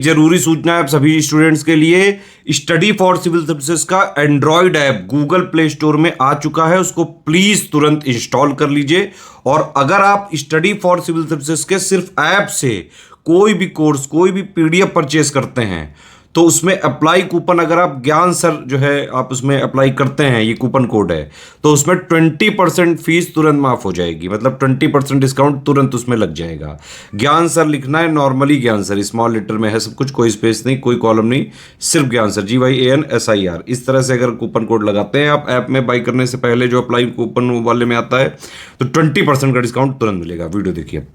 जरूरी सूचना है आप सभी स्टूडेंट्स के लिए। स्टडी फॉर सिविल सर्विसेज का Android app Google play store में आ चुका है, उसको प्लीज तुरंत इंस्टॉल कर लीजिए। और अगर आप स्टडी फॉर सिविल सर्विसेज के सिर्फ ऐप से कोई भी कोर्स, कोई भी पीडीएफ परचेस करते हैं तो उसमें अप्लाई कूपन, अगर आप ज्ञान सर जो है आप उसमें अप्लाई करते हैं, ये कूपन कोड है, तो उसमें 20% फीस तुरंत माफ हो जाएगी। मतलब 20% डिस्काउंट तुरंत उसमें लग जाएगा। ज्ञान सर लिखना है, नॉर्मली ज्ञान सर स्मॉल लेटर में है सब कुछ, कोई स्पेस नहीं, कोई कॉलम नहीं, सिर्फ ज्ञान सर, GYANSIR। इस तरह से अगर कूपन कोड लगाते हैं आप ऐप में बाई करने से पहले, जो अप्लाई कूपन वाले में आता है, तो 20% का डिस्काउंट तुरंत मिलेगा। वीडियो देखिए।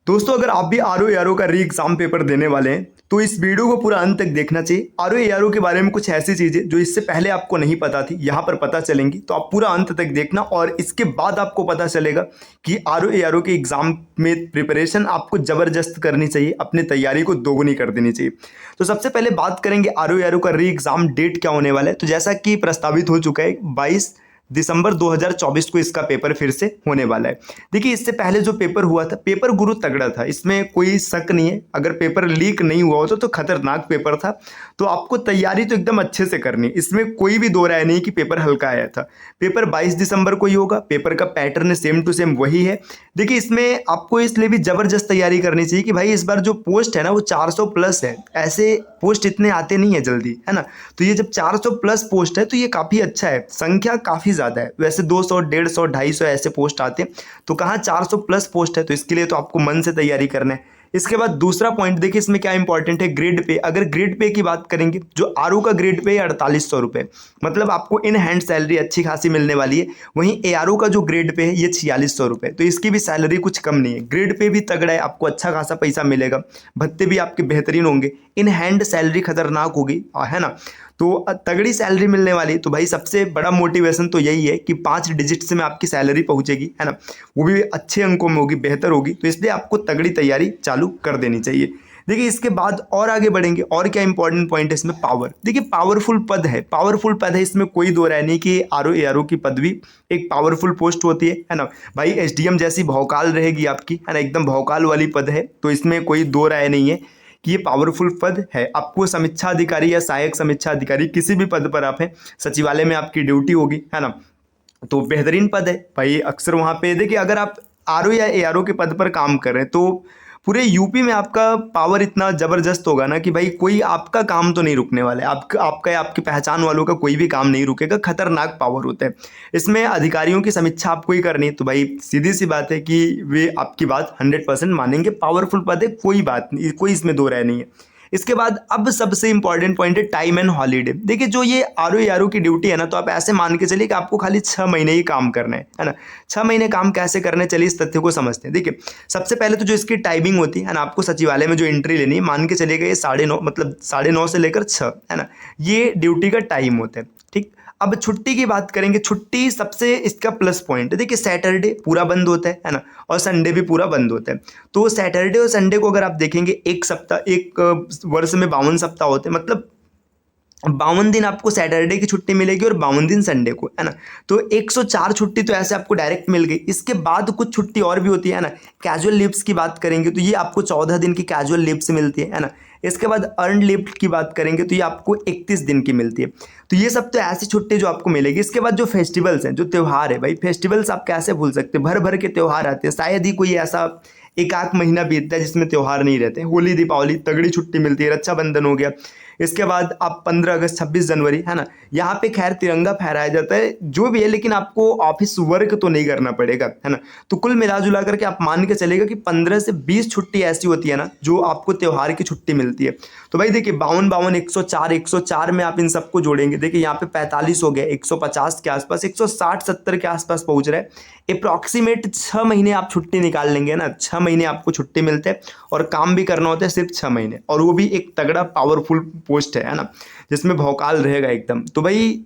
दोस्तों, अगर आप भी RO का री एग्जाम पेपर देने वाले हैं तो इस वीडियो को पूरा अंत तक देखना चाहिए। RO के बारे में कुछ ऐसी चीज़ें जो इससे पहले आपको नहीं पता थी यहाँ पर पता चलेंगी, तो आप पूरा अंत तक देखना और इसके बाद आपको पता चलेगा कि RO के एग्ज़ाम में प्रिपरेशन आपको ज़बरदस्त करनी चाहिए, अपनी तैयारी को दोगुनी कर देनी चाहिए। तो सबसे पहले बात करेंगे RO का री एग्ज़ाम डेट क्या होने वाला है। तो जैसा कि प्रस्तावित हो चुका है 22 दिसंबर 2024 को इसका पेपर फिर से होने वाला है। देखिए, इससे पहले जो पेपर हुआ था, पेपर गुरु तगड़ा था, इसमें कोई शक नहीं है। अगर पेपर लीक नहीं हुआ होता तो खतरनाक पेपर था। तो आपको तैयारी तो एकदम अच्छे से करनी, इसमें कोई भी दो राय नहीं कि पेपर हल्का आया था। पेपर 22 दिसंबर को ही होगा। पेपर का पैटर्न सेम टू सेम वही है। देखिए, इसमें आपको इसलिए भी ज़बरदस्त तैयारी करनी चाहिए कि भाई इस बार जो पोस्ट है ना वो 400 प्लस है। ऐसे पोस्ट इतने आते नहीं है जल्दी, है ना। तो ये जब 400 प्लस पोस्ट है तो ये काफ़ी अच्छा है, संख्या काफ़ी ज़्यादा है। वैसे 200, 150, 250 ऐसे पोस्ट आते हैं, तो कहाँ 400 प्लस पोस्ट है, तो इसके लिए तो आपको मन से तैयारी करना है। इसके बाद दूसरा पॉइंट देखिए, इसमें क्या इंपॉर्टेंट है, ग्रेड पे। अगर ग्रेड पे की बात करेंगे, जो आरओ का ग्रेड पे है 4800 रुपये, मतलब आपको इन हैंड सैलरी अच्छी खासी मिलने वाली है। वहीं एआरओ का जो ग्रेड पे है ये 4600 रुपये, तो इसकी भी सैलरी कुछ कम नहीं है। ग्रेड पे भी तगड़ा है, आपको अच्छा खासा पैसा मिलेगा, भत्ते भी आपके बेहतरीन होंगे, इन हैंड सैलरी खतरनाक होगी, है ना। तो तगड़ी सैलरी मिलने वाली। तो भाई सबसे बड़ा मोटिवेशन तो यही है कि 5 डिजिट्स में आपकी सैलरी पहुंचेगी, है ना, वो भी अच्छे अंकों में होगी, बेहतर होगी। तो इसलिए आपको तगड़ी तैयारी चालू कर देनी चाहिए। देखिए, इसके बाद और आगे बढ़ेंगे, और क्या इंपॉर्टेंट पॉइंट है इसमें, पावर। देखिए, पावरफुल पद है, पावरफुल पद है, इसमें कोई दो राय नहीं कि आरओ एआरओ की पदवी एक पावरफुल पोस्ट होती है ना भाई। एसडीएम जैसी भौकाल रहेगी आपकी, है ना, एकदम भौकाल वाली पद है। तो इसमें कोई दो राय नहीं है कि ये पावरफुल पद है। आपको समीक्षा अधिकारी या सहायक समीक्षा अधिकारी किसी भी पद पर आप हैं, सचिवालय में आपकी ड्यूटी होगी, है ना। तो बेहतरीन पद है भाई। अक्सर वहाँ पे देखिए, अगर आप आरओ या एआरओ के पद पर काम कर रहे हैं तो पूरे यूपी में आपका पावर इतना ज़बरदस्त होगा ना कि भाई कोई आपका काम तो नहीं रुकने वाला है। आपका या आपकी पहचान वालों का कोई भी काम नहीं रुकेगा। खतरनाक पावर होता है। इसमें अधिकारियों की समीक्षा आपको ही करनी है, तो भाई सीधी सी बात है कि वे आपकी बात 100% मानेंगे। पावरफुल पद है, कोई बात नहीं, कोई इसमें दो राय नहीं है। इसके बाद अब सबसे इंपॉर्टेंट पॉइंट है टाइम एंड हॉलीडे। देखिए, जो ये आरओ की ड्यूटी है ना, तो आप ऐसे मान के चलिए कि आपको खाली 6 महीने ही काम करना है ना। 6 महीने काम कैसे करने, चलिए इस तथ्य को समझते हैं। देखिए, सबसे पहले तो जो इसकी टाइमिंग होती है ना, आपको सचिवालय में जो एंट्री लेनी है, मान के चलिएगा ये 9:30, मतलब 9:30 से लेकर 6, है ना, ये ड्यूटी का टाइम होता है। ठीक, अब छुट्टी की बात करेंगे। छुट्टी सबसे इसका प्लस पॉइंट है। देखिए, सैटरडे पूरा बंद होता है ना, और संडे भी पूरा बंद होता है। तो सैटरडे और संडे को अगर आप देखेंगे, एक सप्ताह, एक वर्ष में 52 सप्ताह होते हैं, मतलब 52 दिन आपको सैटरडे की छुट्टी मिलेगी और 52 दिन संडे को, है ना। तो 104 छुट्टी तो ऐसे आपको डायरेक्ट मिल गई। इसके बाद कुछ छुट्टी और भी होती है ना। कैजुअल लीव्स की बात करेंगे तो ये आपको 14 दिन की कैजुअल लीव्स मिलती है ना। इसके बाद अर्न लीव की बात करेंगे तो ये आपको 31 दिन की मिलती है। तो ये सब तो ऐसी छुट्टी जो आपको मिलेगी। इसके बाद जो फेस्टिवल्स हैं, जो त्यौहार है, भाई फेस्टिवल्स आप कैसे भूल सकते हैं, भर भर के त्यौहार आते हैं। शायद ही कोई ऐसा एक आध महीना बीतता है जिसमें त्यौहार नहीं रहते। होली, दीपावली, तगड़ी छुट्टी मिलती है। रक्षाबंधन हो गया। इसके बाद आप 15 अगस्त, 26 जनवरी, है ना, यहाँ पे खैर तिरंगा फहराया जाता है, जो भी है, लेकिन आपको ऑफिस वर्क तो नहीं करना पड़ेगा, है ना। तो कुल मिला जुला करके आप मान के चलेगा कि 15 से 20 छुट्टी ऐसी होती है ना जो आपको त्यौहार की छुट्टी मिलती है। तो भाई देखिए, 52, 104 में आप इन सबको जोड़ेंगे। देखिए, यहाँ पे 45 हो गया, 150 के आसपास, 160, 70 के आसपास पहुंच रहा है। अप्रॉक्सीमेट 6 महीने आप छुट्टी निकाल लेंगे ना। 6 महीने आपको छुट्टी मिलते हैं और काम भी करना होता है सिर्फ 6 महीने, और वो भी एक तगड़ा पावरफुल पोस्ट है ना, जिसमें भौकाल रहेगा एकदम। तो भाई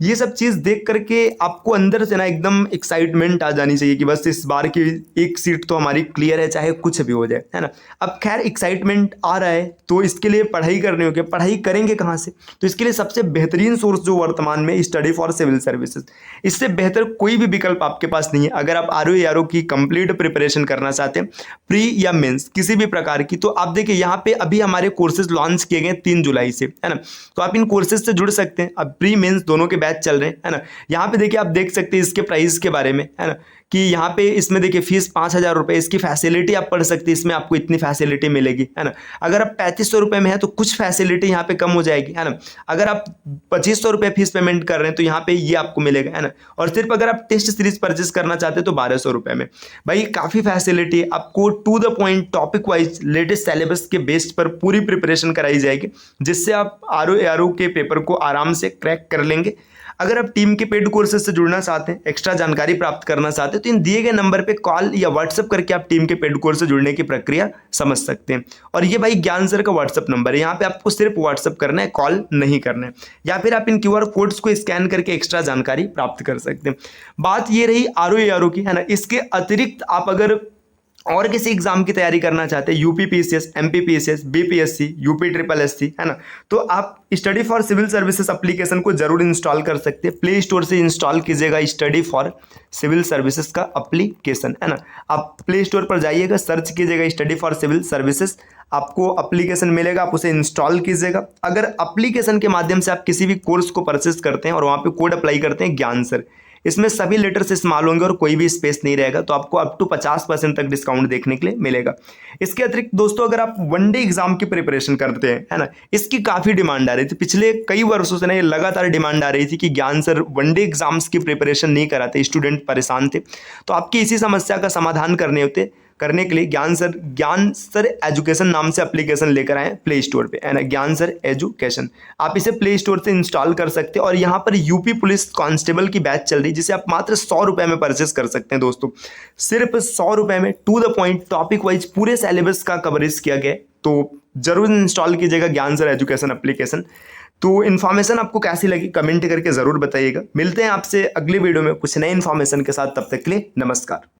ये सब चीज़ देख करके आपको अंदर से ना एकदम एक्साइटमेंट आ जानी चाहिए कि बस इस बार की एक सीट तो हमारी क्लियर है, चाहे कुछ भी हो जाए, है ना। अब खैर एक्साइटमेंट आ रहा है तो इसके लिए पढ़ाई करनी होगी। पढ़ाई करेंगे कहाँ से? तो इसके लिए सबसे बेहतरीन सोर्स जो वर्तमान में स्टडी फॉर सिविल सर्विसेज, इससे बेहतर कोई भी विकल्प आपके पास नहीं है। अगर आप आरओ की कंप्लीट प्रिपरेशन करना चाहते हैं, प्री या मेंस किसी भी प्रकार की, तो आप देखिए यहाँ पे अभी हमारे कोर्सेज लॉन्च किए गए 3 जुलाई से, है ना। तो आप इन कोर्सेज से जुड़ सकते हैं। अब प्री मेंस दोनों के बैच चल रहे हैं, है ना। यहाँ पे देखिए आप देख सकते हैं इसके प्राइस के बारे में, है ना, कि यहाँ पे इसमें देखिए फीस 5,000 रुपये, इसकी फैसिलिटी आप पढ़ सकते हैं, इसमें आपको इतनी फैसिलिटी मिलेगी, है ना। अगर आप 3,500 रुपये में है तो कुछ फैसिलिटी यहाँ पे कम हो जाएगी, है ना। अगर आप 2,500 रुपये फीस पेमेंट कर रहे हैं तो यहाँ पे ये आपको मिलेगा, है ना। और सिर्फ अगर आप टेस्ट सीरीज परचेस करना चाहते हैं तो 1,200 रुपये में। भाई काफ़ी फैसिलिटी, आपको to the point topic wise latest syllabus के बेस पर पूरी प्रिपरेशन कराई जाएगी, जिससे आप आरओ के पेपर को आराम से क्रैक कर लेंगे। अगर आप टीम के पेड कोर्सेज से जुड़ना चाहते हैं, एक्स्ट्रा जानकारी प्राप्त करना चाहते हैं, तो इन दिए गए नंबर पे कॉल या व्हाट्सएप करके आप टीम के पेड कोर्स से जुड़ने की प्रक्रिया समझ सकते हैं। और ये भाई ज्ञान सर का व्हाट्सएप नंबर है, यहाँ पे आपको सिर्फ व्हाट्सएप करना है, कॉल नहीं करना है। या फिर आप इन QR कोड्स को स्कैन करके एक्स्ट्रा जानकारी प्राप्त कर सकते हैं। बात ये रही आरओ की, है ना। इसके अतिरिक्त आप अगर और किसी एग्जाम की तैयारी करना चाहते हैं, UPPCS, MPPCS, BPSC, UPSSC, है ना, तो आप study for civil services application को जरूर इंस्टॉल कर सकते हैं। प्ले स्टोर से इंस्टॉल कीजिएगा स्टडी फॉर सिविल सर्विसेज का एप्लीकेशन, है ना। आप प्ले स्टोर पर जाइएगा, सर्च कीजिएगा स्टडी फॉर सिविल सर्विसेज, आपको एप्लीकेशन मिलेगा, आप उसे इंस्टॉल कीजिएगा। अगर एप्लीकेशन के माध्यम से आप किसी भी कोर्स को परचेस करते हैं और वहाँ पे कोड अप्लाई करते हैं ज्ञान सर, इसमें सभी लेटर्स इस्तेमाल होंगे और कोई भी स्पेस नहीं रहेगा, तो आपको अप टू 50% तक डिस्काउंट देखने के लिए मिलेगा। इसके अतिरिक्त दोस्तों अगर आप वनडे एग्जाम की प्रिपरेशन करते हैं, है ना, इसकी काफ़ी डिमांड आ रही थी पिछले कई वर्षों से ना, ये लगातार डिमांड आ रही थी कि ज्ञान सर वनडे एग्जाम्स की प्रिपरेशन नहीं कराते, स्टूडेंट परेशान थे। तो आपकी इसी समस्या का समाधान करने के लिए ज्ञान सर एजुकेशन नाम से एप्लीकेशन लेकर आए प्ले स्टोर पे, है ना, ज्ञान सर एजुकेशन। आप इसे प्ले स्टोर से इंस्टॉल कर सकते हैं। और यहाँ पर यूपी पुलिस कांस्टेबल की बैच चल रही है, जिसे आप मात्र 100 रुपये में परचेस कर सकते हैं दोस्तों। सिर्फ 100 रुपये में to the point topic wise पूरे सिलेबस का कवरेज किया गया है। तो जरूर इंस्टॉल कीजिएगा ज्ञान सर एजुकेशन एप्लीकेशन। तो इन्फॉर्मेशन आपको कैसी लगी कमेंट करके ज़रूर बताइएगा। मिलते हैं आपसे अगली वीडियो में कुछ नए इन्फॉर्मेशन के साथ, तब तक के लिए नमस्कार।